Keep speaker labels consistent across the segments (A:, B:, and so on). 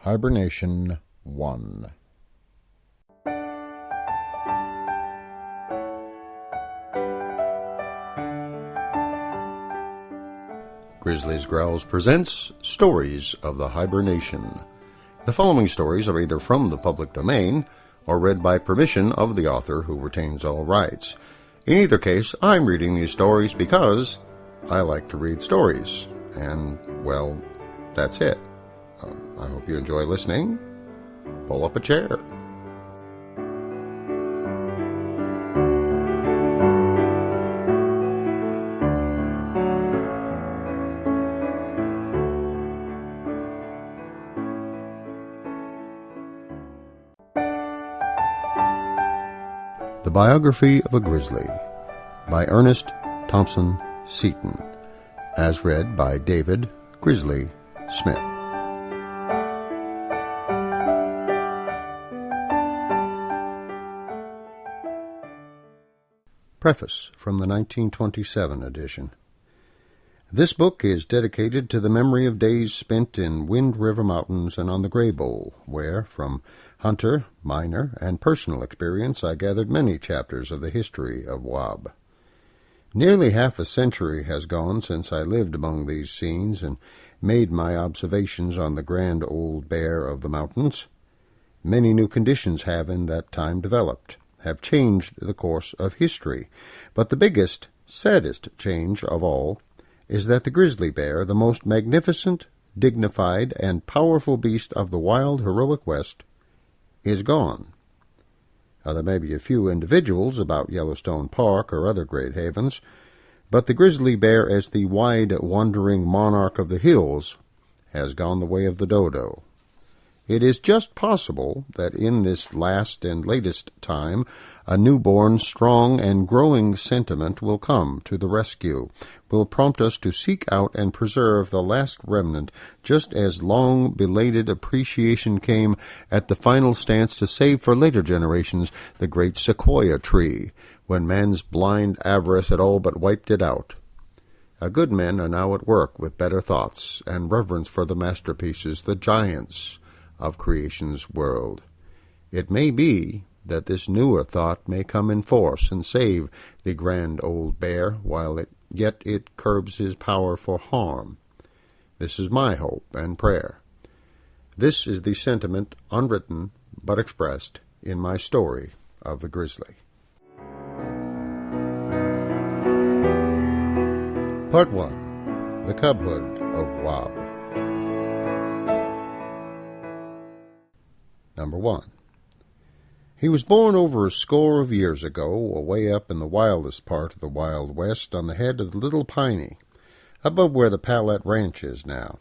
A: Hiber-Nation 1. Grizzly's Growls presents Stories of the Hiber-Nation. The following stories are either from the public domain or read by permission of the author, who retains all rights. In either case, I'm reading these stories because I like to read stories. And, well, that's it. I hope you enjoy listening. Pull up a chair. The Biography of a Grizzly by Ernest Thompson Seton, as read by David Grizzly Smith. Preface from the 1927 edition. This book is dedicated to the memory of days spent in Wind River Mountains and on the Gray Bowl, where, from hunter, miner, and personal experience, I gathered many chapters of the history of Wab. Nearly half a century has gone since I lived among these scenes and made my observations on the grand old bear of the mountains. Many new conditions have in that time developed, have changed the course of history, but the biggest, saddest change of all is that the grizzly bear, the most magnificent, dignified, and powerful beast of the wild, heroic West, is gone. Now, there may be a few individuals about Yellowstone Park or other great havens, but the grizzly bear, as the wide, wandering monarch of the hills, has gone the way of the dodo. It is just possible that in this last and latest time a newborn, strong, and growing sentiment will come to the rescue, will prompt us to seek out and preserve the last remnant, just as long-belated appreciation came at the final stance to save for later generations the great sequoia tree, when man's blind avarice had all but wiped it out. Good men are now at work with better thoughts and reverence for the masterpieces, the giants of creation's world. It may be that this newer thought may come in force and save the grand old bear, while yet it curbs his power for harm. This is my hope and prayer. This is the sentiment, unwritten but expressed, in my story of the grizzly. Part 1. The Cubhood of Wab. Number 1. He was born over a score of years ago, away up in the wildest part of the Wild West, on the head of the Little Piney, above where the Palette Ranch is now.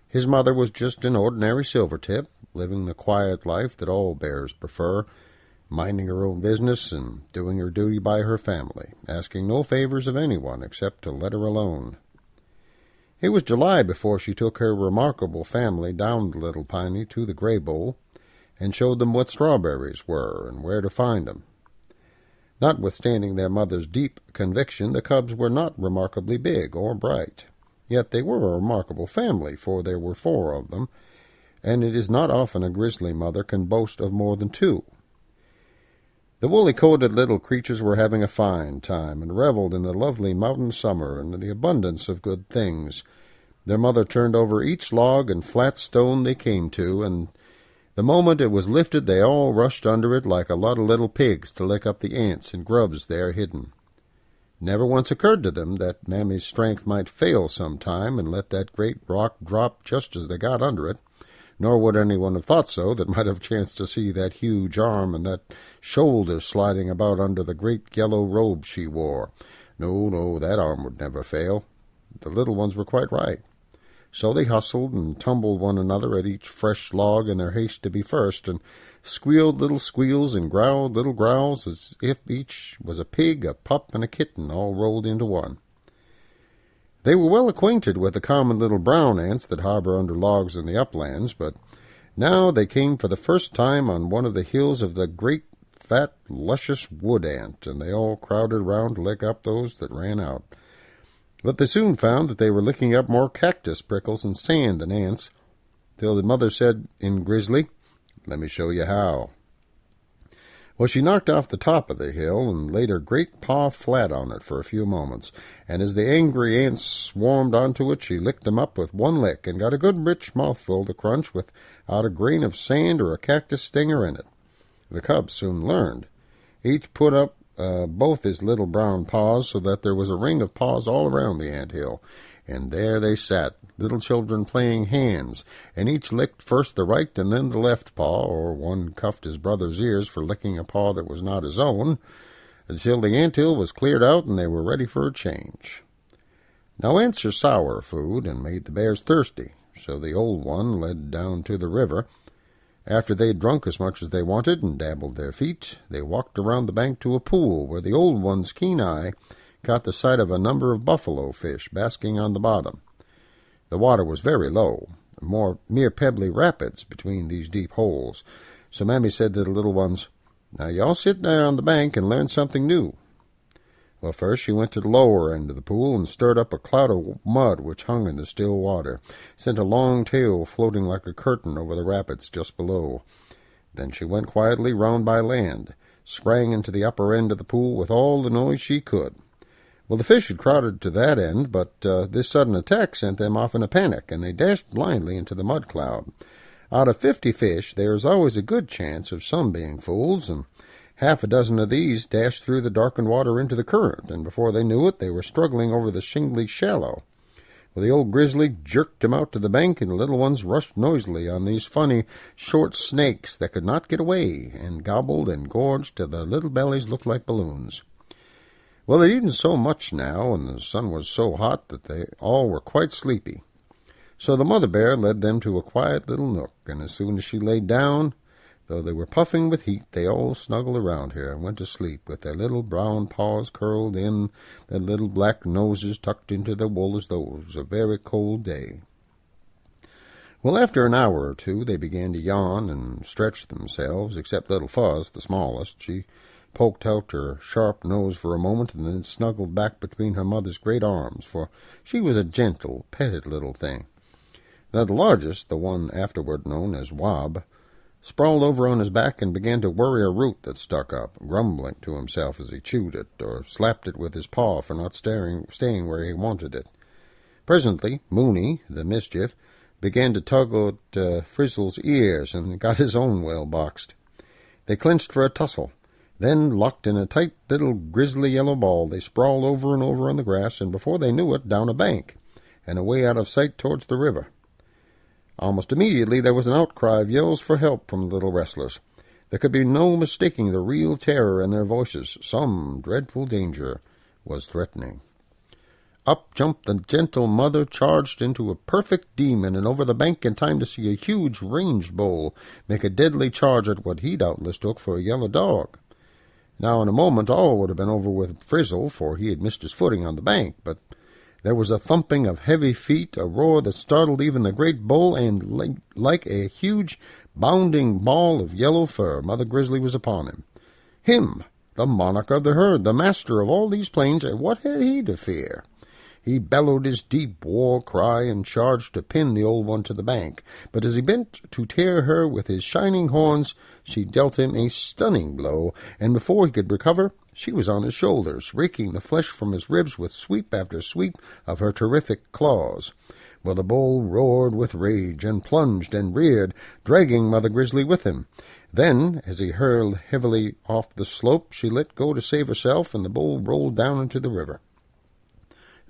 A: His mother was just an ordinary silvertip, living the quiet life that all bears prefer, minding her own business and doing her duty by her family, asking no favors of anyone except to let her alone. It was July before she took her remarkable family down the Little Piney to the Gray Bowl, and showed them what strawberries were and where to find them. Notwithstanding their mother's deep conviction, the cubs were not remarkably big or bright. Yet they were a remarkable family, for there were 4 of them, and it is not often a grizzly mother can boast of more than 2. The woolly-coated little creatures were having a fine time, and reveled in the lovely mountain summer and the abundance of good things. Their mother turned over each log and flat stone they came to, and the moment it was lifted, they all rushed under it like a lot of little pigs to lick up the ants and grubs there hidden. Never once occurred to them that Mammy's strength might fail some time and let that great rock drop just as they got under it, nor would anyone have thought so that might have chanced to see that huge arm and that shoulder sliding about under the great yellow robe she wore. No, that arm would never fail. The little ones were quite right. So they hustled and tumbled one another at each fresh log in their haste to be first, and squealed little squeals and growled little growls, as if each was a pig, a pup, and a kitten all rolled into one. They were well acquainted with the common little brown ants that harbor under logs in the uplands, but now they came for the first time on one of the hills of the great, fat, luscious wood ant, and they all crowded round to lick up those that ran out. But they soon found that they were licking up more cactus prickles and sand than ants, till the mother said in Grizzly, "Let me show you how." Well, she knocked off the top of the hill and laid her great paw flat on it for a few moments, and as the angry ants swarmed onto it, she licked them up with one lick and got a good rich mouthful to crunch without a grain of sand or a cactus stinger in it. The cubs soon learned. Each put up both his little brown paws so that there was a ring of paws all around the ant hill, and there they sat, little children playing hands, and each licked first the right and then the left paw, or one cuffed his brother's ears for licking a paw that was not his own, until the ant hill was cleared out and they were ready for a change. Now ants are sour food and made the bears thirsty, so the old one led down to the river. After they had drunk as much as they wanted and dabbled their feet, they walked around the bank to a pool where the old one's keen eye caught the sight of a number of buffalo fish basking on the bottom. The water was very low, mere pebbly rapids between these deep holes, so Mammy said to the little ones, "Now you all sit there on the bank and learn something new." Well, first she went to the lower end of the pool and stirred up a cloud of mud which hung in the still water, sent a long tail floating like a curtain over the rapids just below. Then she went quietly round by land, sprang into the upper end of the pool with all the noise she could. Well, the fish had crowded to that end, but this sudden attack sent them off in a panic, and they dashed blindly into the mud cloud. Out of 50 fish, there is always a good chance of some being fools, and half a dozen of these dashed through the darkened water into the current, and before they knew it, they were struggling over the shingly shallow. Well, the old Grizzly jerked them out to the bank, and the little ones rushed noisily on these funny, short snakes that could not get away, and gobbled and gorged till their little bellies looked like balloons. Well, they'd eaten so much now, and the sun was so hot that they all were quite sleepy. So the mother bear led them to a quiet little nook, and as soon as she lay down, though they were puffing with heat, they all snuggled around her and went to sleep with their little brown paws curled in, their little black noses tucked into the wool as though it was a very cold day. Well, after an hour or two, they began to yawn and stretch themselves, except little Fuzz, the smallest. She poked out her sharp nose for a moment and then snuggled back between her mother's great arms, for she was a gentle, petted little thing. Now the largest, the one afterward known as Wob, sprawled over on his back and began to worry a root that stuck up, grumbling to himself as he chewed it, or slapped it with his paw for not staying where he wanted it. Presently, Mooney, the mischief, began to tug at Frizzle's ears and got his own well boxed. They clinched for a tussle. Then, locked in a tight little grizzly yellow ball, they sprawled over and over on the grass, and before they knew it, down a bank, and away out of sight towards the river. Almost immediately there was an outcry of yells for help from the little wrestlers. There could be no mistaking the real terror in their voices. Some dreadful danger was threatening. Up jumped the gentle mother, charged into a perfect demon, and over the bank in time to see a huge range bull make a deadly charge at what he doubtless took for a yellow dog. Now, in a moment, all would have been over with Frizzle, for he had missed his footing on the bank, but there was a thumping of heavy feet, a roar that startled even the great bull, and like a huge, bounding ball of yellow fur, Mother Grizzly was upon him. Him, the monarch of the herd, the master of all these plains, and what had he to fear? He bellowed his deep war cry and charged to pin the old one to the bank, but as he bent to tear her with his shining horns, she dealt him a stunning blow, and before he could recover, she was on his shoulders, raking the flesh from his ribs with sweep after sweep of her terrific claws. Well, the bull roared with rage and plunged and reared, dragging Mother Grizzly with him. Then, as he hurled heavily off the slope, she let go to save herself, and the bull rolled down into the river.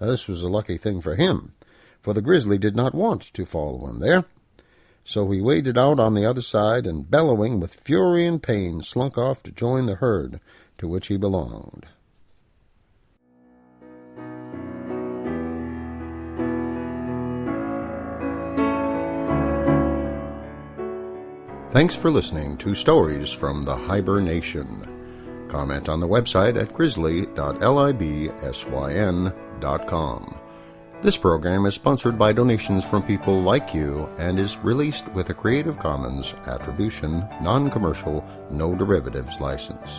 A: Now, this was a lucky thing for him, for the grizzly did not want to follow him there. So he waded out on the other side, and bellowing with fury and pain, slunk off to join the herd to which he belonged. Thanks for listening to Stories from the Hiber-Nation. Comment on the website at grizzly.libsyn.com. This program is sponsored by donations from people like you and is released with a Creative Commons Attribution, Non-Commercial, No Derivatives license.